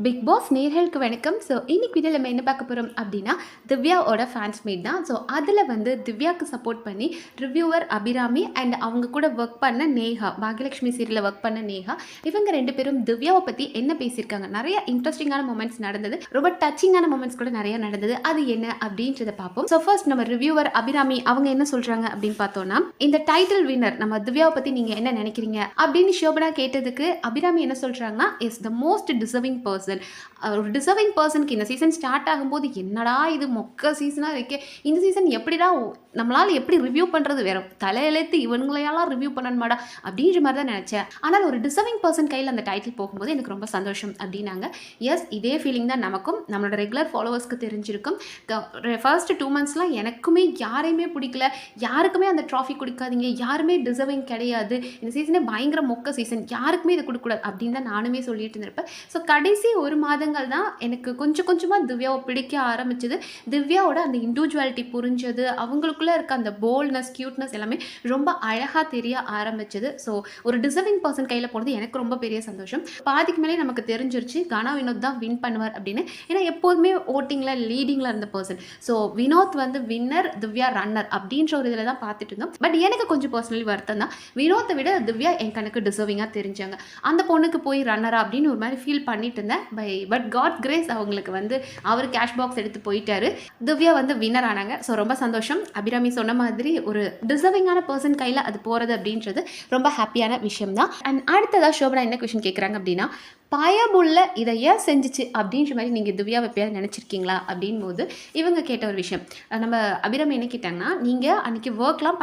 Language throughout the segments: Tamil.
பிக் பாஸ் நேர்களுக்கு வணக்கம். ஸோ இன்னைக்கு வீடியோவில் நம்ம என்ன பார்க்க போகிறோம் அப்படின்னா திவ்யாவோட ஃபேன்ஸ் மீட் தான். ஸோ அதில் வந்து திவ்யாவுக்கு சப்போர்ட் பண்ணி ரிவ்யூவர் அபிராமி அண்ட் அவங்க கூட ஒர்க் பண்ண நேஹா, பாகியலட்சுமி சீரியலில் ஒர்க் பண்ண நேஹா, இவங்க ரெண்டு பேரும் திவ்யாவை பற்றி என்ன பேசியிருக்காங்க. நிறைய இன்ட்ரெஸ்டிங்கான மூமெண்ட்ஸ் நடந்தது, ரொம்ப டச்சிங்கான மூமெண்ட்ஸ் கூட நிறைய நடந்தது. அது என்ன அப்படின்றத பார்ப்போம். ஸோ ஃபர்ஸ்ட் நம்ம ரிவ்யூவர் அபிராமி அவங்க என்ன சொல்கிறாங்க அப்படின்னு பார்த்தோம்னா, இந்த டைட்டில் வின்னர் நம்ம திவ்யாவை பற்றி நீங்கள் என்ன நினைக்கிறீங்க அப்படின்னு ஷோபனா கேட்டதுக்கு அபிராமி என்ன சொல்கிறாங்கன்னா, is the most deserving person. ஒரு டிசர்விங் பர்சனுக்கு இந்த சீசன் ஸ்டார்ட் ஆகும்போது என்னடா இது மொக்க சீசனாக இருக்கே, இந்த சீசன் எப்படிடா நம்மளால் எப்படி ரிவ்யூ பண்ணுறது, வேற தலையெழுத்து இவங்களையெல்லாம் ரிவ்யூ பண்ணணுமாடா அப்படின்ற மாதிரி தான் நினச்சேன். ஆனால் ஒரு டிசர்விங் பர்சன் கையில் அந்த டைட்டில் போகும்போது எனக்கு ரொம்ப சந்தோஷம் அப்படின்னாங்க. எஸ், இதே ஃபீலிங் தான் நமக்கும் நம்மளோட ரெகுலர் ஃபாலோவர்ஸ்க்கு தெரிஞ்சிருக்கும். ஃபர்ஸ்ட் 2 monthsலாம் எனக்குமே யாரையுமே பிடிக்கல, யாருக்குமே அந்த ட்ராஃபி கொடுக்காதீங்க, யாருமே டிசர்விங் கிடையாது, இந்த சீசனே பயங்கர மொக்க சீசன், யாருக்குமே இதை கொடுக்கக்கூடாது அப்படின்னு தான் நானுமே சொல்லிட்டு இருந்திருப்பேன். ஸோ கடைசி 1 மாதங்கள் தான் எனக்கு கொஞ்சம் கொஞ்சமாக திவ்யாவை பிடிக்க ஆரம்பிச்சது. திவ்யாவோட அந்த இண்டிவிஜுவாலிட்டி புரிஞ்சது, அவங்களுக்குள்ளே இருக்க அந்த போல்ட்னஸ், க்யூட்னஸ் எல்லாமே ரொம்ப அழகாக தெரிய ஆரம்பிச்சது. ஸோ ஒரு டிசர்விங் பர்சன் கையில் போனது எனக்கு ரொம்ப பெரிய சந்தோஷம். பாதிக்கு மேலே நமக்கு தெரிஞ்சிருச்சு கானா வினோத் தான் வின் பண்ணுவார் அப்படின்னு. ஏன்னா எப்போதுமே ஓட்டிங்கில் லீடிங்கில் இருந்த பர்சன். ஸோ வினோத் வந்து வின்னர், திவ்யா ரன்னர் அப்படின்ற ஒரு இதில் தான் பார்த்துட்டு இருந்தோம். பட் எனக்கு கொஞ்சம் பர்சனலி வருத்தம் தான், வினோத்தை விட திவ்யா என் கணக்கு டிசர்விங்காக தெரிஞ்சாங்க. அந்த பொண்ணுக்கு போய் ரன்னரா அப்படின்னு ஒரு மாதிரி ஃபீல் பண்ணிட்டு இருந்தேன். பட் காட் கிரேஸ் அவங்களுக்கு வந்து அவர் கேஷ் பாக்ஸ் எடுத்து போயிட்டாரு, திவ்யா வந்து வின்னர் ஆனாங்க. ஸோ ரொம்ப சந்தோஷம். அபிராமி சொன்ன மாதிரி ஒரு டிசர்விங்கான பர்சன் கையில் அது போகிறது அப்படின்றது ரொம்ப ஹாப்பியான விஷயம் தான். அண்ட் அடுத்ததாக ஷோபனா என்ன கொஷின் கேட்குறாங்க அப்படின்னா, பயமுள்ள இதை ஏன் செஞ்சிச்சு அப்படின்ற மாதிரி நீங்கள் திவ்யாவை எப்பயாவது நினச்சிருக்கீங்களா அப்படின் போது இவங்க கேட்ட ஒரு விஷயம். நம்ம அபிராமி என்ன கேட்டாங்கன்னா, நீங்கள் அன்றைக்கி ஒர்க்லாம்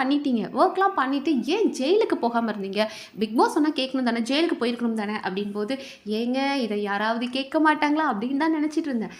பண்ணிவிட்டு ஏன் ஜெயிலுக்கு போகாமல் இருந்தீங்க, பிக் பாஸ் சொன்னால் கேட்கணும் தானே, ஜெயிலுக்கு போயிருக்கணும் தானே அப்படின் போது, ஏங்க இதை யாராவது கேட்க மாட்டாங்களா அப்படின்னு தான் நினச்சிட்டு இருந்தேன்.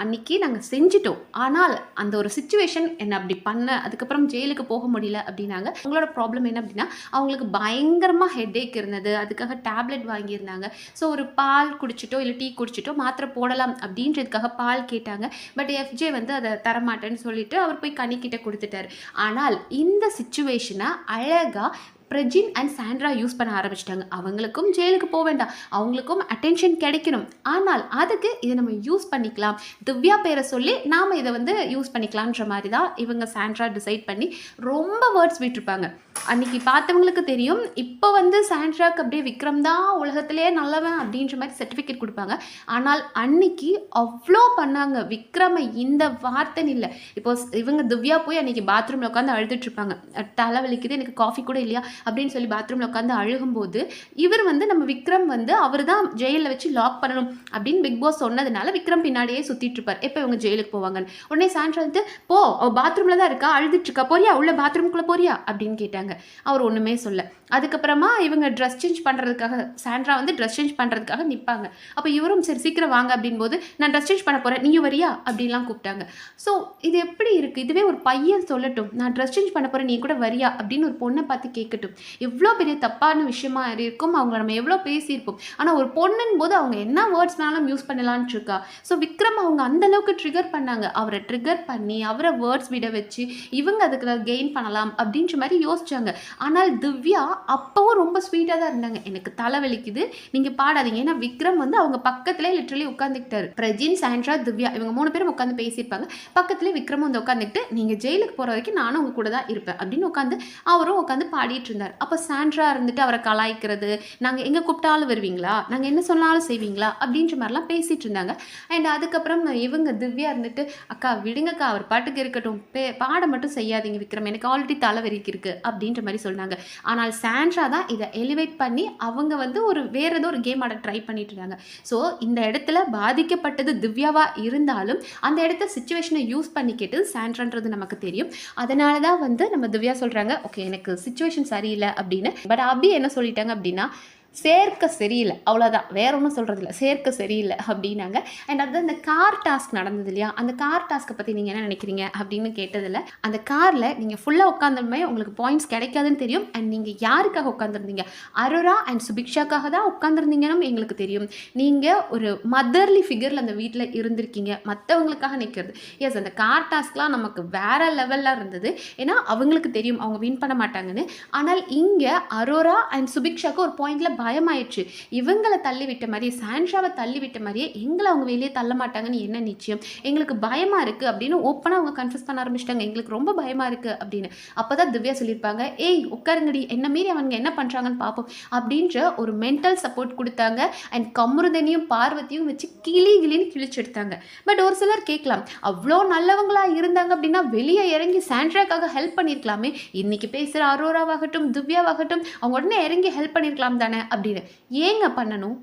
அன்றைக்கி நாங்கள் செஞ்சிட்டோம், ஆனால் அந்த ஒரு சுச்சுவேஷன் என்னை அப்படி பண்ண, அதுக்கப்புறம் ஜெயிலுக்கு போக முடியல அப்படின்னாங்க. உங்களோட ப்ராப்ளம் என்ன அப்படின்னா, அவங்களுக்கு பயங்கரமாக ஹெட்டேக் இருந்தது, அதுக்காக டேப்லெட் வாங்கியிருந்தாங்க. ஸோ ஒரு பால் குடிச்சிட்டோ இல்லை டீ குடிச்சிட்டோ மாத்திரை போடலாம் அப்படின்றதுக்காக பால் கேட்டாங்க. பட் எஃப்ஜே வந்து அதை தரமாட்டேன்னு சொல்லிட்டு அவர் போய் கனிக்கிட்ட கொடுத்துட்டாரு. ஆனால் இந்த சிச்சுவேஷனை அழகாக பிரஜின் அண்ட் சாண்ட்ரா யூஸ் பண்ண ஆரம்பிச்சிட்டாங்க. அவங்களுக்கும் ஜெயிலுக்கு போக வேண்டாம், அவங்களுக்கும் அட்டென்ஷன் கிடைக்கணும், ஆனால் அதுக்கு இதை நம்ம யூஸ் பண்ணிக்கலாம், திவ்யா பேரை சொல்லி நாம் இதை வந்து யூஸ் பண்ணிக்கலான்ற மாதிரி தான் இவங்க சாண்ட்ரா டிசைட் பண்ணி ரொம்ப வேர்ட்ஸ் விட்டுருப்பாங்க. அன்றைக்கி பார்த்தவங்களுக்கு தெரியும், இப்போ வந்து சாண்ட்ராக்கு அப்படியே விக்ரம் தான் உலகத்திலேயே நல்லவன் அப்படின்ற மாதிரி சர்டிஃபிகேட் கொடுப்பாங்க. ஆனால் அன்னைக்கு அவ்வளோ பண்ணாங்க விக்ரமை, இந்த வார்த்தைன்னு இல்லை. இப்போ இவங்க திவ்யா போய் அன்றைக்கி பாத்ரூமில் உட்காந்து அழுதுட்ருப்பாங்க, தலை வலிக்குது எனக்கு காஃபி கூட இல்லையா அப்படின்னு சொல்லி பாத்ரூமில் உட்காந்து அழுகும்போது, இவர் வந்து நம்ம விக்ரம் வந்து அவர் தான் ஜெயிலில் வச்சு லாக் பண்ணணும் அப்படின்னு பிக் பாஸ் சொன்னதுனால விக்ரம் பின்னாடியே சுற்றிட்டு இருப்பார் எப்போ இவங்க ஜெயிலுக்கு போவாங்கன்னு. உடனே சாண்ட்ரா வந்து, போ பாத்ரூமில் தான் இருக்கா, அழுதுட்ருக்கா, போறியா உள்ள பாத்ரூம்குள்ளே போறியா அப்படின்னு கேட்டாங்க. அவர் ஒன்றுமே சொல்ல. அதுக்கப்புறமா இவங்க ட்ரெஸ் சேஞ்ச் பண்ணுறதுக்காக, சாண்ட்ரா வந்து ட்ரெஸ் சேஞ்ச் பண்ணுறதுக்காக நிற்பாங்க. அப்போ இவரும் சரி சீக்கிரம் வாங்க அப்படின் போது, நான் ட்ரெஸ் சேஞ்ச் பண்ண போகிறேன் நீயும் வரியா அப்படின்லாம் கூப்பிட்டாங்க. ஸோ இது எப்படி இருக்குது, இதுவே ஒரு பையன் சொல்லட்டும், நான் ட்ரெஸ் சேஞ்ச் பண்ண போகிறேன் நீ கூட வரியா அப்படின்னு ஒரு பொண்ணை பார்த்து கேட்கட்டும், எவ்வளோ பெரிய தப்பான விஷயமா இருக்கும், அவங்கள நம்ம எவ்வளோ பேசியிருப்போம். ஆனால் ஒரு பொண்ணுன்னு போது அவங்க என்ன வேர்ட்ஸ் வேணாலும் யூஸ் பண்ணலான்னு இருக்கா. ஸோ விக்ரம் அவங்க அந்தளவுக்கு ட்ரிகர் பண்ணாங்க, அவரை ட்ரிகர் பண்ணி அவரை வேர்ட்ஸ் விட வச்சு இவங்க அதுக்கு கெயின் பண்ணலாம் அப்படின்ற மாதிரி யோசிச்சாங்க. ஆனால் திவ்யா அப்பவும் ரொம்ப ஸ்வீட்டாக தான் இருந்தாங்க. எனக்கு தலைவலிக்குது, நீங்கள் பாடாதீங்க. ஏன்னா விக்ரம் வந்து அவங்க பக்கத்துலேயே லிட்டரலி உட்காந்துக்கிட்டாரு. பிரஜின், சாண்ட்ரா, திவ்யா இவங்க 3 பேரும் உட்காந்து பேசியிருப்பாங்க. பக்கத்துலேயே விக்ரம் வந்து உட்காந்துக்கிட்டு, நீங்கள் ஜெயிலுக்கு போகிற வரைக்கும் நானும் உங்க கூட தான் இருப்பேன் அப்படின்னு உட்காந்து அவரும் உட்காந்து பாடிட்டு இருந்தார். அப்போ சாண்ட்ரா இருந்துட்டு அவரை கலாய்க்கிறது, நாங்கள் எங்கே கூப்பிட்டாலும் வருவீங்களா, நாங்கள் என்ன சொன்னாலும் செய்வீங்களா அப்படின்ற மாதிரிலாம் பேசிகிட்டு இருந்தாங்க. அண்ட் அதுக்கப்புறம் இவங்க திவ்யா இருந்துட்டு, அக்கா விடுங்கக்கா அவர் பாட்டுக்கு இருக்கட்டும், பாட மட்டும் செய்யாதீங்க விக்ரம், எனக்கு ஆல்ரெடி தலைவலிக்கு இருக்குது அப்படின்ற மாதிரி சொன்னாங்க. ஆனால் சாண்ட்ரா தான் இதை எலிவேட் பண்ணி அவங்க வந்து ஒரு வேறு ஏதோ ஒரு கேம் ஆட ட்ரை பண்ணிட்டு இருந்தாங்க. ஸோ இந்த இடத்துல பாதிக்கப்பட்டது திவ்யாவாக இருந்தாலும் அந்த இடத்த சிச்சுவேஷனை யூஸ் பண்ணிக்கிட்டு சாண்ட்ரான்றது நமக்கு தெரியும். அதனால தான் வந்து நம்ம திவ்யா சொல்கிறாங்க, ஓகே எனக்கு சிச்சுவேஷன் சரியில்லை அப்படின்னு. பட் அபி என்ன சொல்லிட்டாங்க அப்படின்னா, சேர்க்க சரியில்லை, அவ்வளோதான், வேற ஒன்றும் சொல்கிறது இல்லை, சேர்க்க சரியில்லை அப்படின்னாங்க. அண்ட் அது அந்த கார் டாஸ்க் நடந்தது இல்லையா, அந்த கார் டாஸ்க்கை பற்றி நீங்கள் என்ன நினைக்கிறீங்க அப்படின்னு கேட்டதில், அந்த காரில் நீங்கள் ஃபுல்லாக உட்காந்துருமே உங்களுக்கு பாயிண்ட்ஸ் கிடைக்காதுன்னு தெரியும். அண்ட் நீங்கள் யாருக்காக உட்காந்துருந்தீங்க, அரோரா அண்ட் சுபிக்ஷாக்காக தான் உட்காந்துருந்தீங்கன்னு எங்களுக்கு தெரியும். நீங்கள் ஒரு மதர்லி ஃபிகரில் அந்த வீட்டில் இருந்திருக்கீங்க, மற்றவங்களுக்காக நிற்கிறது. எஸ், அந்த கார் டாஸ்க்லாம் நமக்கு வேற லெவலில் இருந்தது, ஏன்னா அவங்களுக்கு தெரியும் அவங்க வின் பண்ண மாட்டாங்கன்னு. ஆனால் இங்கே அரோரா அண்ட் சுபிக்ஷாக்கு ஒரு பாயிண்டில் பயமாயிடுச்சு. இவங்கள தள்ளி விட்ட மாரியே, சாண்ட்ராவ தள்ளி விட்ட மாரியே எங்கள அவங்க வெளிய தள்ள மாட்டாங்கன்னு என்ன நிச்சயம்? எங்களுக்கு பயமா இருக்கு அப்படின்னு ஓப்பனா அவங்க கன்ஃபெஸ் பண்ண ஆரம்பிச்சுட்டாங்க. எங்களுக்கு ரொம்ப பயமா இருக்கு அப்படின்னு. அப்பதான் திவ்யா சொல்லியிருப்பாங்க, "ஏய் உட்காருங்கடி, என்ன மீறி அவனுங்க என்ன பண்றாங்கன்னு பார்ப்போம்." அப்படின்ற ஒரு மென்டல் சப்போர்ட் குடுத்தாங்க. அண்ட் கமருதனையும் பார்வதியும் வச்சு கிளின்னு கிழிச்செடுத்தாங்க. பட் ஒரு சிலர் கேட்கலாம், அவ்ளோ நல்லவங்களா இருந்தாங்க அப்படின்னா வெளிய இறங்கி சாண்ட்ராக்காக ஹெல்ப் பண்ணியிருக்கலாமே. இன்னைக்கு பேசுற அரோராவாகட்டும், திவ்யாவாகட்டும் அவங்க உடனே இறங்கி ஹெல்ப் பண்ணியிருக்கலாம் தானே அப்படின்னு. ஏங்க பண்ணணும்?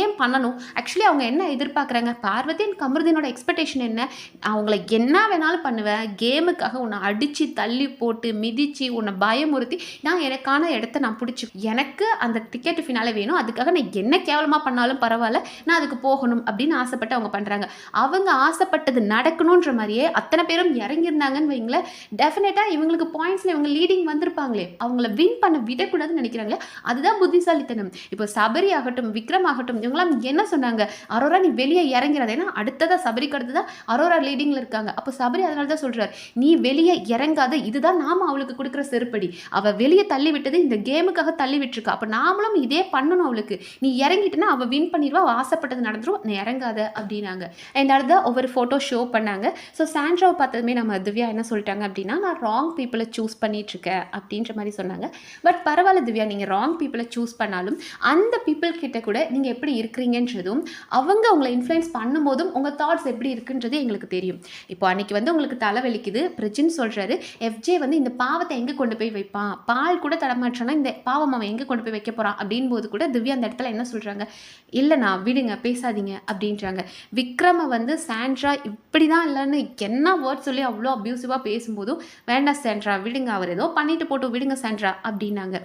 ஏன் பண்ணணும்? ஆக்சுவலி அவங்க என்ன எதிர்பார்க்குறாங்க? பார்வதி அண்ட் கமருதீனோட எக்ஸ்பெக்டேஷன் என்ன? அவங்கள என்ன வேணாலும் பண்ணுவேன். கேமுக்காக உன்னை அடிச்சு, தள்ளி போட்டு, மிதிச்சு, உன்னை பயமுறுத்தி நான் எனக்கான இடத்த நான் பிடிச்சி எனக்கு அந்த டிக்கெட் ஃபினாலே வேணும். அதுக்காக நான் என்ன கேவலமா பண்ணாலும் பரவாயில்ல. நான் அதுக்கு போகணும் அப்படின்னு ஆசைப்பட்டு அவங்க பண்ணுறாங்க. அவங்க ஆசைப்பட்டது நடக்கணுன்ற மாதிரியே அத்தனை பேரும் இறங்கியிருந்தாங்கன்னு வைங்களேன், டெஃபினட்டாக இவங்களுக்கு பாயிண்ட்ஸில் இவங்க லீடிங் வந்திருப்பாங்களே. அவங்கள வின் பண்ண விடக்கூடாதுன்னு நினைக்கிறாங்களே. அதுதான் புத்திசாலித்தனம். இப்போ சபரி ஆகட்டும், விக்ரம் ஆகட்டும், இவங்களாம் என்ன சொன்னாங்க? அரோரா நீ வெளியே இறங்கிறாத. ஏன்னா அடுத்ததா சபரிக்கு அடுத்ததா அரோரா லீடிங்ல இருக்காங்க. அப்போ சபரி அதனால தான் சொல்றாரு, நீ வெளியே இறங்காத. இதுதான் நாம அவளுக்கு கொடுக்குற செருப்படி. அவ வெளியே தள்ளி விட்டது இந்த கேமுக்காக தள்ளி விட்டுருக்கா. அப்ப நாமளும் இதே பண்ணணும் அவளுக்கு. நீ இறங்கிட்டுனா அவ வின் பண்ணிடுவா. அவ ஆசைப்பட்டது நடந்துரும். நீ இறங்காத அப்படின்னாங்க. அண்ட் அடுத்த ஒவ்வொரு ஃபோட்டோ ஷோ பண்ணாங்க. ஸோ சாண்ட்ராவை பார்த்ததுமே நம்ம திவ்யா என்ன சொல்லிட்டாங்க அப்படின்னா, நான் ராங் பீப்புளை சூஸ் பண்ணிட்டு இருக்கேன் அப்படின்ற மாதிரி சொன்னாங்க. பட் பரவாயில்ல திவ்யா, நீங்க ராங் பீப்புளை சூஸ் பண்ணாலும் அந்த பீப்புள் கிட்ட கூட நீங்க எப்படி இருக்கிறீங்கன்றதும் அவங்க உங்களை இன்ஃப்ளூயன்ஸ் பண்ணும்போதும் உங்கள் தாட்ஸ் எப்படி இருக்குன்றது எங்களுக்கு தெரியும். இப்போ அன்னைக்கு வந்து உங்களுக்கு தலைவலிக்குது, பிரஜின் சொல்கிறாரு, எஃப்ஜே வந்து இந்த பாவத்தை எங்கே கொண்டு போய் வைப்பான், பால் கூட தடமாற்றானா இந்த பாவம் அவன் எங்கே கொண்டு போய் வைக்க போகிறான் அப்படின் போது கூட திவ்யா அந்த இடத்துல என்ன சொல்கிறாங்க, இல்லைண்ணா விடுங்க பேசாதீங்க அப்படின்றாங்க. விக்ரமை வந்து சாண்ட்ரா இப்படி தான் இல்லைன்னு என்ன வேர்ட் சொல்லி அவ்வளோ அப்யூசிவாக பேசும்போதும் வேண்டாம் சாண்ட்ரா விடுங்க, அவர் ஏதோ பண்ணிட்டு போட்டு விடுங்க சாண்ட்ரா அப்படின்னாங்க.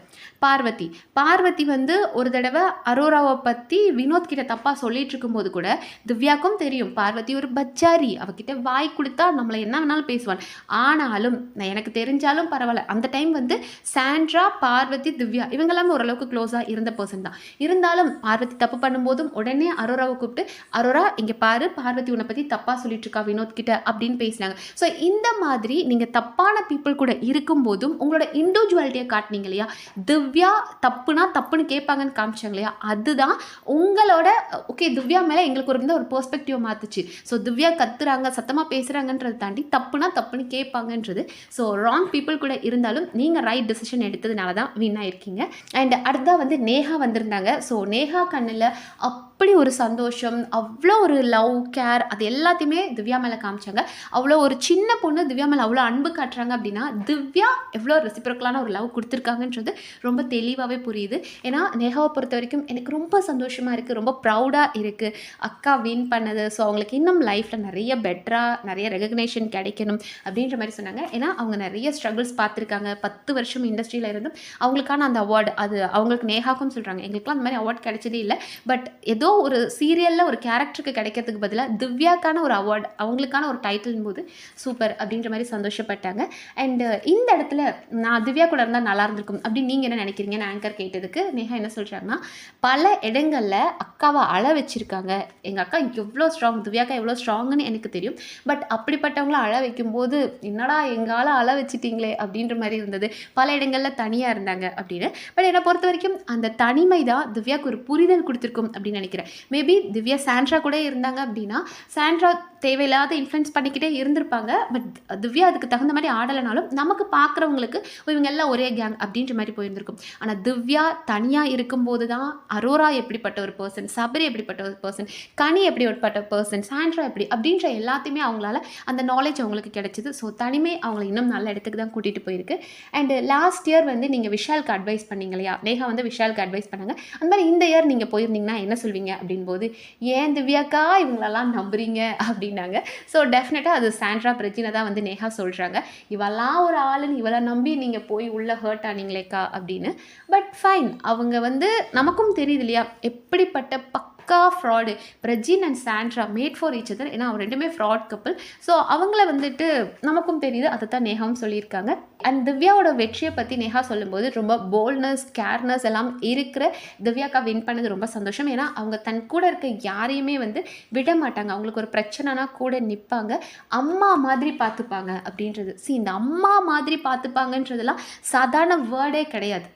பார்வதி வந்து ஒரு தடவை அரோராவை பற்றி வினோத் கிட்ட தப்பா சொல்லிட்டு இருக்கும்போது கூட திவ்யாக்கும் தெரியும் பார்வதி ஒரு பச்சாரி, அவகிட்ட வாய் கொடுத்தா நம்மளை என்ன வேணாலும் பேசுவான். ஆனாலும் எனக்கு தெரிஞ்சாலும் பரவாயில்ல, அந்த டைம் வந்து சாண்ட்ரா, பார்வதி, திவ்யா இவங்க எல்லாமே ஓரளவுக்கு க்ளோஸா இருந்த பர்சன் தான். இருந்தாலும் பார்வதி தப்பு பண்ணும்போதும் உடனே அரோராவை கூப்பிட்டு, அரோரா இங்க பாரு, பார்வதி உன்னை பத்தி தப்பா சொல்லிட்டு இருக்கா வினோத் கிட்ட அப்படின்னு பேசினாங்க. ஸோ இந்த மாதிரி நீங்க தப்பான பீப்புள் கூட இருக்கும்போதும் உங்களோட இண்டிவிஜுவாலிட்டியை காட்டினீங்க இல்லையா, திவ்யா தப்புனா தப்புன்னு கேட்பாங்கன்னு காமிச்சாங்க இல்லையா, அதுதான் உங்களோட ஓகே திவ்யா மேலே எங்களுக்கு ஒரு பெர்ஸ்பெக்டிவ் மாற்றுச்சு. ஸோ திவ்யா கத்துறாங்க, சத்தமாக பேசுகிறாங்கன்றதை தாண்டி தப்புனா தப்புன்னு கேட்பாங்கன்றது. ஸோ ராங் பீப்புள் கூட இருந்தாலும் நீங்கள் ரைட் டிசிஷன் எடுத்ததுனால தான் வின் ஆயிருக்கீங்க. அண்ட் அடுத்ததாக வந்து நேஹா வந்திருந்தாங்க. ஸோ நேஹா கண்ணில் அப்படி ஒரு சந்தோஷம், அவ்வளோ ஒரு லவ் கேர் அது எல்லாத்தையுமே திவ்யா மேலே காமிச்சாங்க. அவ்வளோ ஒரு சின்ன பொண்ணு திவ்யா மேலே அவ்வளோ அன்பு காட்டுறாங்க அப்படின்னா திவ்யா எவ்வளோ ரெசிப்ரோக்கலான ஒரு லவ் கொடுத்துருக்காங்கன்றது ரொம்ப தெளிவாகவே புரியுது. ஏன்னா நேஹாவை பொறுத்த வரைக்கும் எனக்கு ரொம்ப சந்தோஷமாக இருக்குது, ரொம்ப ப்ரௌடாக இருக்குது அக்கா வின் பண்ணது. ஸோ அவங்களுக்கு இன்னும் லைஃப்பில் நிறைய பெட்டராக நிறைய ரெகக்னேஷன் கிடைக்கணும் அப்படின்ற மாதிரி சொன்னாங்க. ஏன்னா அவங்க நிறைய ஸ்ட்ரகிள்ஸ் பார்த்துருக்காங்க. 10 வருஷம் இண்டஸ்ட்ரியில் இருந்தும் அவங்களுக்கான அந்த அவார்டு அது அவங்களுக்கு நேஹாக்கும் சொல்கிறாங்க, எங்களுக்குலாம் அந்த மாதிரி அவார்டு கிடைச்சதே இல்லை. பட் ஏதோ ஒரு சீரியலில் ஒரு கேரக்டருக்கு கிடைக்கிறதுக்கு பதிலாக திவ்யாக்கான ஒரு அவார்டு அவங்களுக்கான ஒரு டைட்டில் போது சூப்பர் அப்படின்ற மாதிரி சந்தோஷப்பட்டாங்க. அண்ட் இந்த இடத்துல நான் திவ்யா கூட இருந்தால் நல்லா இருந்திருக்கும் அப்படின்னு நீங்கள் என்ன நினைக்கிறீங்கன்னு ஆங்கர் கேட்டதுக்கு நேஹா என்ன சொல்கிறாங்கன்னா, பல இடங்களில் அக்காவை அழ வச்சுருக்காங்க. எங்கள் அக்கா எவ்வளோ ஸ்ட்ராங், திவ்யாக்கா எவ்வளோ ஸ்ட்ராங்குன்னு எனக்கு தெரியும். பட் அப்படிப்பட்டவங்கள அழ வைக்கும்போது என்னடா எங்கால அழ வச்சிட்டிங்களே அப்படின்ற மாதிரி இருந்தது. பல இடங்களில் தனியாக இருந்தாங்க அப்படின்னு. பட் என்னை பொறுத்த வரைக்கும் அந்த தனிமை தான் திவ்யாவுக்கு ஒரு புரிதல் கொடுத்துருக்கும் அப்படின்னு நினைக்கிறேன். மேபி திவ்யா சாண்ட்ரா கூட இருந்தாங்க அப்படின்னா சாண்ட்ரா தேவையில்லாத இன்ஃப்ளூயன்ஸ் பண்ணிக்கிட்டே இருந்திருப்பாங்க. பட் திவ்யா அதுக்கு தகுந்த மாதிரி ஆடலைனாலும் நமக்கு பார்க்குறவங்களுக்கு இவங்க எல்லாம் ஒரே கேங் அப்படின்ற மாதிரி போயிருந்திருக்கும். ஆனால் திவ்யா தனியாக இருக்கும்போது தான் அரோரா எப்படிப்பட்ட ஒரு பர்சன், சபரி எப்படிப்பட்ட ஒரு பர்சன், கனி எப்படிப்பட்ட பர்சன், சாண்ட்ரா எப்படி அப்படின்ற எல்லாத்தையுமே அவங்களால அந்த நாலேஜ் அவங்களுக்கு கிடைச்சிது. ஸோ தனிமை அவங்களை இன்னும் நல்ல இடத்துக்கு தான் கூட்டிகிட்டு போயிருக்கு. அண்டு லாஸ்ட் இயர் வந்து நீங்கள் விஷாலுக்கு அட்வைஸ் பண்ணீங்க இல்லையா, நேஹா வந்து விஷாலுக்கு அட்வைஸ் பண்ணாங்க. அந்த மாதிரி இந்த இயர் நீங்கள் போயிருந்தீங்கன்னா என்ன சொல்வீங்க அப்படின்போது, ஏன் திவ்யாக்கா இவங்களெல்லாம் நம்புறீங்க அப்படின்னாங்க. ஸோ டெஃபினட்டாக அது சாண்ட்ரா பிரஜினை தான் வந்து நேஹா சொல்கிறாங்க, இவெல்லாம் ஒரு ஆளுன்னு இவளை நம்பி நீங்கள் போய் உள்ளே ஹர்ட் ஆனீங்களேக்கா அப்படின்னு. பட் ஃபைன், அவங்க வந்து நமக்கும் தெரியுது இல்லையா எப்படிப்பட்ட பக்கா fraud. Prajin and Sandra made for each other. ஏன்னா அவங்க ரெண்டுமே ஃப்ராட் கப்பிள். ஸோ அவங்கள வந்துட்டு நமக்கும் தெரியுது, அதை தான் நேஹாவும் சொல்லியிருக்காங்க. அண்ட் திவ்யாவோட வெற்றியை பற்றி நேஹா சொல்லும்போது ரொம்ப போல்ட்னஸ், கேர்னஸ் எல்லாம் இருக்கிற திவ்யாக்கா வின் பண்ணது ரொம்ப சந்தோஷம். ஏன்னா அவங்க தன் கூட இருக்க யாரையுமே வந்து விட மாட்டாங்க. அவங்களுக்கு ஒரு பிரச்சனைனா கூட நிற்பாங்க, அம்மா மாதிரி பார்த்துப்பாங்க அப்படின்றது. இந்த அம்மா மாதிரி பார்த்துப்பாங்கன்றதெல்லாம் சாதாரண வேர்டே கிடையாது.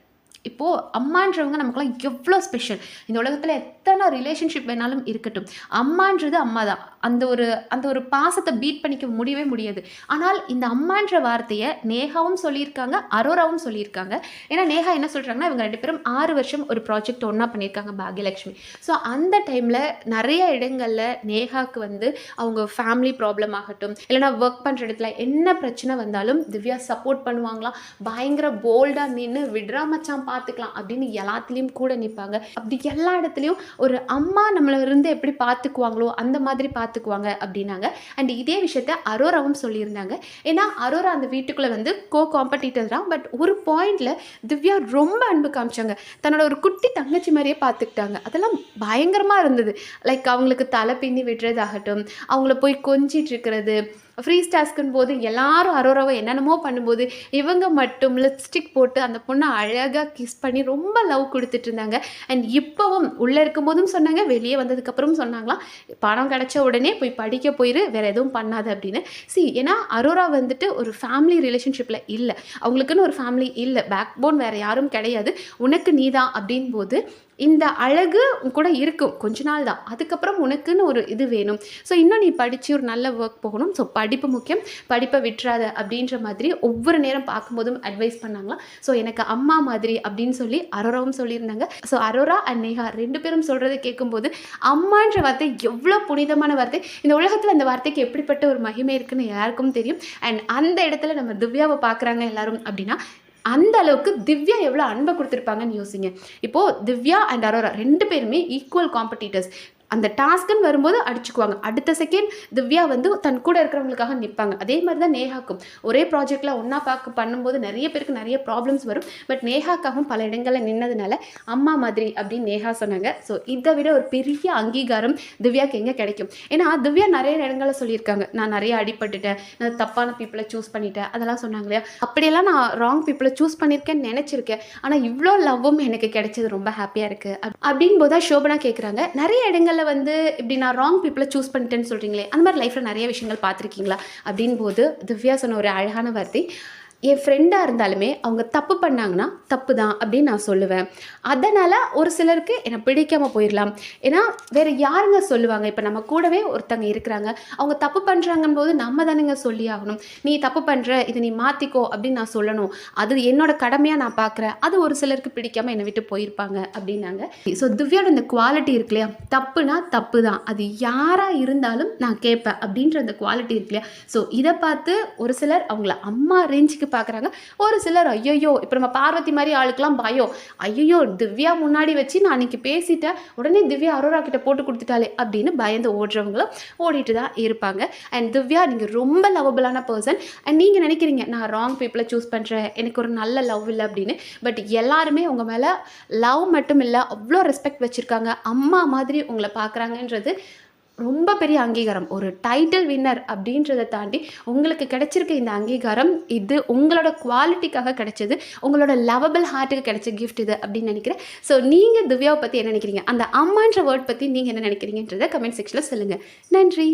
இப்போது அம்மான்றவங்க நமக்குலாம் எவ்வளோ ஸ்பெஷல். இந்த உலகத்தில் எத்தனை ரிலேஷன்ஷிப் வேணாலும் இருக்கட்டும், அம்மான்றது அம்மா தான். அந்த ஒரு பாசத்தை பீட் பண்ணிக்க முடியவே முடியாது. ஆனால் இந்த அம்மான்ற வார்த்தையை நேகாவும் சொல்லியிருக்காங்க, அரோராவும் சொல்லியிருக்காங்க. ஏன்னா நேஹா என்ன சொல்கிறாங்கன்னா, இவங்க 2 பேரும் 6 வருஷம் ஒரு ப்ராஜெக்ட் ஒன்றா பண்ணியிருக்காங்க பாக்யலட்சுமி. ஸோ அந்த டைமில் நிறைய இடங்களில் நேஹாவுக்கு வந்து அவங்க ஃபேமிலி ப்ராப்ளம் ஆகட்டும், இல்லைனா ஒர்க் பண்ணுற இடத்துல என்ன பிரச்சனை வந்தாலும் திவ்யா சப்போர்ட் பண்ணுவாங்களாம். பயங்கர போல்டாக நின்று விட்ரா மச்சான் பார்த்துக்கலாம் அப்படின்னு எல்லாத்துலேயும் கூட நிற்பாங்க. அப்படி எல்லா இடத்துலையும் ஒரு அம்மா நம்மளை இருந்து எப்படி பார்த்துக்குவாங்களோ அந்த மாதிரி பார்த்துக்குவாங்க அப்படின்னாங்க. அண்ட் இதே விஷயத்த அரோராவும் சொல்லியிருந்தாங்க. ஏன்னா அரோரா அந்த வீட்டுக்குள்ளே வந்து காம்படிட்டர் தான். பட் ஒரு பாயிண்டில் திவ்யா ரொம்ப அன்பு காமிச்சாங்க. தன்னோட ஒரு குட்டி தங்கச்சி மாதிரியே பார்த்துக்கிட்டாங்க. அதெல்லாம் பயங்கரமாக இருந்தது. லைக் அவங்களுக்கு தலை பின்னி விடுறதாகட்டும், அவங்கள போய் கொஞ்சிட்டு இருக்கிறது, ஃப்ரீ டாஸ்க்குன்னு போது எல்லாரும் அரோராவை என்னென்னமோ பண்ணும்போது இவங்க மட்டும் லிப்ஸ்டிக் போட்டு அந்த பொண்ணை அழகாக கிஸ் பண்ணி ரொம்ப லவ் கொடுத்துட்டு இருந்தாங்க. அண்ட் இப்போவும் உள்ளே இருக்கும்போதும் சொன்னாங்க, வெளியே வந்ததுக்கப்புறம் சொன்னாங்களாம், பணம் கிடச்ச உடனே போய் படிக்க போயிரு, வேறு எதுவும் பண்ணாது அப்படின்னு. ஏன்னா அரோரா வந்துட்டு ஒரு ஃபேமிலி ரிலேஷன்ஷிப்பில் இல்லை, அவங்களுக்குன்னு ஒரு ஃபேமிலி இல்லை, பேக் போன் வேறு யாரும் கிடையாது, உனக்கு நீ தான் அப்படின் போது இந்த அழகு கூட இருக்கும் கொஞ்ச நாள் தான், அதுக்கப்புறம் உனக்குன்னு ஒரு இது வேணும். ஸோ இன்னும் நீ படித்து ஒரு நல்ல ஒர்க் போகணும், ஸோ படிப்பு முக்கியம், படிப்பை விட்டுறாத அப்படின்ற மாதிரி ஒவ்வொரு நேரம் பார்க்கும்போதும் அட்வைஸ் பண்ணாங்களாம். ஸோ எனக்கு அம்மா மாதிரி அப்படின்னு சொல்லி அரோராவும் சொல்லியிருந்தாங்க. ஸோ அரோரா அண்ட் நேஹா 2 பேரும் சொல்கிறத கேட்கும்போது அம்மான்ற வார்த்தை எவ்வளோ புனிதமான வார்த்தை, இந்த உலகத்தில் அந்த வார்த்தைக்கு எப்படிப்பட்ட ஒரு மகிமை இருக்குன்னு எல்லாருக்கும் தெரியும். அண்ட் அந்த இடத்துல நம்ம திவ்யாவை பார்க்குறாங்க எல்லாரும் அப்படின்னா அந்த அளவுக்கு திவ்யா எவ்வளோ அன்பை கொடுத்துருப்பாங்கன்னு யோசிங்க. இப்போது திவ்யா அண்ட் அரோரா 2 பேருமே ஈக்குவல் காம்படிட்டர்ஸ். அந்த டாஸ்க்குன்னு வரும்போது அடிச்சுக்குவாங்க, அடுத்த செகண்ட் திவ்யா வந்து தன் கூட இருக்கிறவங்களுக்காக நிற்பாங்க. அதே மாதிரி தான் நேஹாக்கும் ஒரே ப்ராஜெக்டில் ஒன்றா பண்ணும்போது நிறைய பேருக்கு நிறைய ப்ராப்ளம்ஸ் வரும். பட் நேஹாக்காகவும் பல இடங்களில் நின்னதுனால அம்மா மாதிரி அப்படின்னு நேஹா சொன்னாங்க. ஸோ இதை விட ஒரு பெரிய அங்கீகாரம் திவ்யாவுக்கு எங்கே கிடைக்கும்? ஏன்னா திவ்யா நிறைய இடங்களில் சொல்லியிருக்காங்க, நான் நிறைய அடிபட்டுட்டேன், நான் தப்பான பீப்புளை சூஸ் பண்ணிட்டேன், அதெல்லாம் சொன்னாங்க இல்லையா. அப்படியெல்லாம் நான் ராங் பீப்புளை சூஸ் பண்ணியிருக்கேன்னு நினச்சிருக்கேன், ஆனால் இவ்வளோ லவ்வும் எனக்கு கிடைச்சது ரொம்ப ஹாப்பியாக இருக்குது அப்படின் போது தான் சோபனா கேட்குறாங்க. நிறைய இடங்களில் வந்து இப்படி நான் ராங் பீப்புளை சூஸ் பண்ணிட்டேன்னு சொல்கிறீங்களே, அந்த மாதிரி லைஃப்பில் நிறைய விஷயங்கள் பார்த்துருக்கீங்களா அப்படின் போது திவ்யா சொன்ன ஒரு அழகான வார்த்தை, என் ஃப்ரெண்டாக இருந்தாலுமே அவங்க தப்பு பண்ணாங்கன்னா தப்பு தான் அப்படின்னு நான் சொல்லுவேன். அதனால் ஒரு சிலருக்கு என்னை பிடிக்காமல் போயிடலாம், ஏன்னா வேறு யாருங்க சொல்லுவாங்க? இப்போ நம்ம கூடவே ஒருத்தங்க இருக்கிறாங்க, அவங்க தப்பு பண்ணுறாங்கன்னு போது நம்ம தானுங்க சொல்லி ஆகணும். நீ தப்பு பண்ணுற, இதை நீ மாற்றிக்கோ அப்படின்னு நான் சொல்லணும், அது என்னோட கடமையாக நான் பார்க்குறேன். அது ஒரு சிலருக்கு பிடிக்காமல் என்னை விட்டு போயிருப்பாங்க அப்படின்னாங்க. ஸோ திவ்யாவோட இந்த குவாலிட்டி இருக்கு இல்லையா, தப்புனா தப்பு தான், அது யாராக இருந்தாலும் நான் கேட்பேன் அப்படின்ற அந்த குவாலிட்டி இருக்கு இல்லையா. ஸோ இதை பார்த்து ஒரு சிலர் அவங்கள அம்மா ரேஞ்சுக்கு பார்க்குறாங்க, ஒரு சிலர் ஐயோ இப்போ நம்ம பார்வதி மாதிரி ஆளுக்கெல்லாம் பயம், ஐயோ திவ்யா முன்னாடி வச்சு நான் அன்றைக்கி பேசிட்டேன், உடனே திவ்யா அரோரா கிட்ட போட்டு கொடுத்துட்டாலே அப்படின்னு பயந்து ஓடுறவங்களும் ஓடிட்டு தான் இருப்பாங்க. அண்ட் திவ்யா நீங்கள் ரொம்ப லவபிளான பர்சன். அண்ட் நீங்கள் நினைக்கிறீங்க நான் ராங் பீப்புளை சூஸ் பண்ணுறேன், எனக்கு ஒரு நல்ல லவ் இல்லை அப்படின்னு. பட் எல்லாருமே உங்கள் மேலே லவ் மட்டும் இல்லை, அவ்வளோ ரெஸ்பெக்ட் வச்சுருக்காங்க, அம்மா மாதிரி உங்களை பார்க்குறாங்கன்றது ரொம்ப பெரிய அங்கீகாரம். ஒரு டைட்டில் வின்னர் அப்படின்றத தாண்டி உங்களுக்கு கிடைச்சிருக்க இந்த அங்கீகாரம், இது உங்களோட குவாலிட்டிக்காக கிடைச்சது, உங்களோட லவபிள் ஹார்ட்டுக்கு கிடைச்ச கிஃப்ட் இது அப்படின்னு நினைக்கிறேன். ஸோ நீங்கள் திவ்யாவை பற்றி என்ன நினைக்கிறீங்க, அந்த அம்மான்ற வேர்ட் பற்றி நீங்கள் என்ன நினைக்கிறீங்கன்றதை கமெண்ட் செக்ஷனில் சொல்லுங்கள். நன்றி.